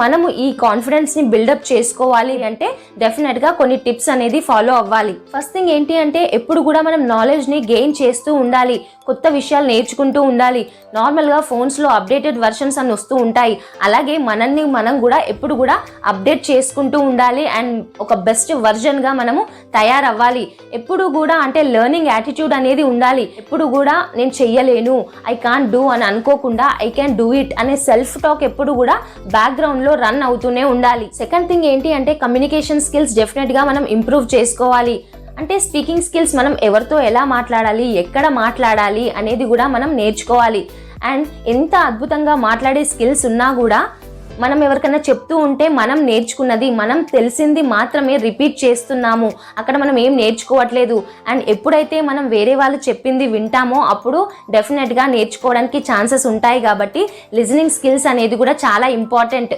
మనము ఈ కాన్ఫిడెన్స్ని బిల్డప్ చేసుకోవాలి అంటే డెఫినెట్గా కొన్ని టిప్స్ అనేది ఫాలో అవ్వాలి. ఫస్ట్ థింగ్ ఏంటి అంటే ఎప్పుడు కూడా మనం నాలెడ్జ్ని గెయిన్ చేస్తూ ఉండాలి, కొత్త విషయాలు నేర్చుకుంటూ ఉండాలి. నార్మల్గా ఫోన్స్లో అప్డేటెడ్ వర్షన్స్ అని వస్తూ ఉంటాయి, అలాగే మనల్ని మనం కూడా ఎప్పుడు కూడా అప్డేట్ చేసుకుంటూ ఉండాలి అండ్ ఒక బెస్ట్ వర్జన్గా మనము తయారవ్వాలి. ఎప్పుడు కూడా అంటే లెర్నింగ్ యాటిట్యూడ్ అనేది ఉండాలి. ఎప్పుడు కూడా నేను చెయ్యలేను, ఐ కాంట్ డూ అని అనుకోకుండా ఐ క్యాన్ డూ ఇట్ అనే సెల్ఫ్ టాక్ ఎప్పుడు కూడా బ్యాక్గ్రౌండ్ లో రన్ అవుతూనే ఉండాలి. సెకండ్ థింగ్ ఏంటి అంటే కమ్యూనికేషన్ స్కిల్స్ డెఫినెట్ గా మనం ఇంప్రూవ్ చేసుకోవాలి. అంటే స్పీకింగ్ స్కిల్స్, మనం ఎవరితో ఎలా మాట్లాడాలి, ఎక్కడ మాట్లాడాలి అనేది కూడా మనం నేర్చుకోవాలి. అండ్ ఎంత అద్భుతంగా మాట్లాడే స్కిల్స్ ఉన్నా కూడా మనం ఎవరికైనా చెప్తూ ఉంటే మనం నేర్చుకున్నది, మనం తెలిసింది మాత్రమే రిపీట్ చేస్తున్నాము, అక్కడ మనం ఏం నేర్చుకోవట్లేదు. అండ్ ఎప్పుడైతే మనం వేరే వాళ్ళు చెప్పింది వింటామో అప్పుడు డెఫినెట్గా నేర్చుకోవడానికి ఛాన్సెస్ ఉంటాయి. కాబట్టి లిజనింగ్ స్కిల్స్ అనేది కూడా చాలా ఇంపార్టెంట్.